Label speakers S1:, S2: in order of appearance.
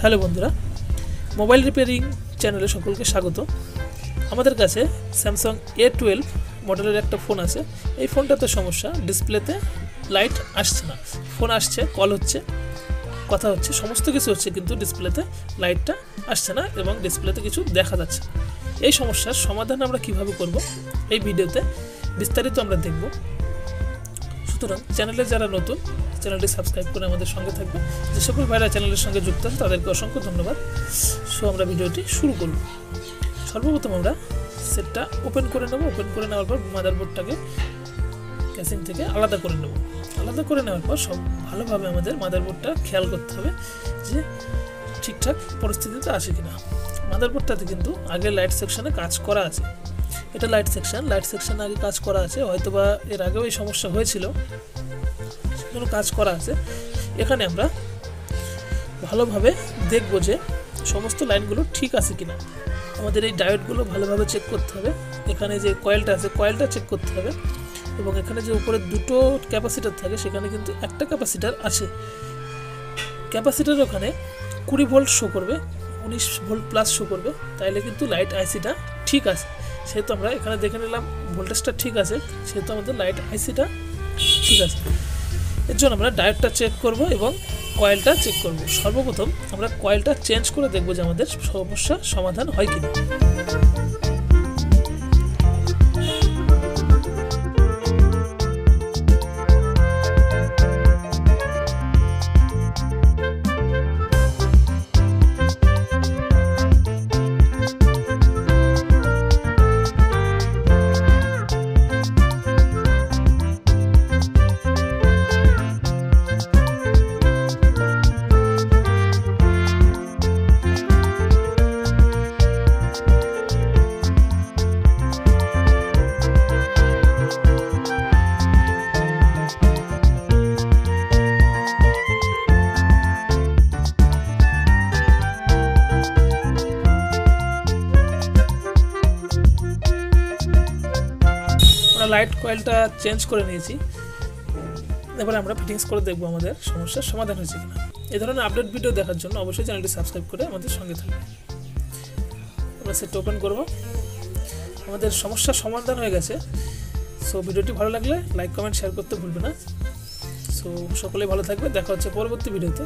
S1: Hello বন্ধুরা, mobile repairing চ্যানেলে সকলকে স্বাগত। আমাদের কাছে স্যামসাং a12 মডেলের একটা ফোন আছে। এই ফোনটাতে সমস্যা, ডিসপ্লেতে লাইট আসছে না। ফোন আসছে, কল হচ্ছে, কথা হচ্ছে, সমস্ত কিছু হচ্ছে, কিন্তু ডিসপ্লেতে লাইটটা আসছে না এবং ডিসপ্লেতে কিছু দেখা যাচ্ছে না। এই সমস্যার সমাধান আমরা কিভাবে করব এই ভিডিওতে বিস্তারিত আমরা দেখব। সুতরাং চ্যানেলে যারা নতুন, চ্যানেলটি সাবস্ক্রাইব করে আমাদের সঙ্গে থাকবে। যে সকল ভাইরা চ্যানেলের সঙ্গে যুক্ত আছে তাদেরকে অসংখ্য ধন্যবাদ। সো আমরা ভিডিওটি শুরু করব। সর্বপ্রথম আমরা সেটটা ওপেন করে নেব। ওপেন করে নেওয়ার পর মাদারবোর্ডটাকে ক্যাসিং থেকে আলাদা করে নেব। আলাদা করে নেওয়ার পর সব ভালোভাবে আমাদের মাদারবোর্ডটা খেয়াল করতে হবে যে ঠিকঠাক পরিস্থিতিতে আসে কিনা। মাদারবোর্ডটাতে কিন্তু আগে লাইট সেকশনে কাজ করা আছে। এটা লাইট সেকশন আগে কাজ করা আছে, হয়তোবা এর আগেও এই সমস্যা হয়েছিল, সেগুলো কাজ করা আছে। এখানে আমরা ভালোভাবে দেখব যে সমস্ত লাইনগুলো ঠিক আছে কিনা। আমাদের এই ডায়োডগুলো ভালোভাবে চেক করতে হবে। এখানে যে কয়েলটা আছে, কয়েলটা চেক করতে হবে। এবং এখানে যে উপরে দুটো ক্যাপাসিটার থাকে, সেখানে কিন্তু একটা ক্যাপাসিটার আছে। ক্যাপাসিটার ওখানে 20 ভোল্ট শো করবে, 19 ভোল্ট প্লাস শো করবে, তাইলে কিন্তু লাইট আইসিটা ঠিক আছে। সেহেতু আমরা এখানে দেখে নিলাম ভোল্টেজটা ঠিক আছে, সেহেতু আমাদের লাইট আইসিটা ঠিক আছে। এর জন্য আমরা ডায়োডটা চেক করব এবং কয়েলটা চেক করব। সর্বপ্রথম আমরা কয়েলটা চেঞ্জ করে দেখব যে আমাদের সমস্যা সমাধান হয় কিনা। লাইট কয়েলটা চেঞ্জ করে নিয়েছি। এবারে আমরা ফিটিংস করে দেখব আমাদের সমস্যার সমাধান হয়েছে কিনা। এই ধরনের আপডেট ভিডিও দেখার জন্য অবশ্যই চ্যানেলটি সাবস্ক্রাইব করে আমাদের সঙ্গে থাকবে। আমরা সেটটা ওপেন করব। আমাদের সমস্যার সমাধান হয়ে গেছে। সো ভিডিওটি ভালো লাগলে লাইক, কমেন্ট, শেয়ার করতে ভুলবে না। সো সকলেই ভালো থাকবে। দেখা হচ্ছে পরবর্তী ভিডিওতে।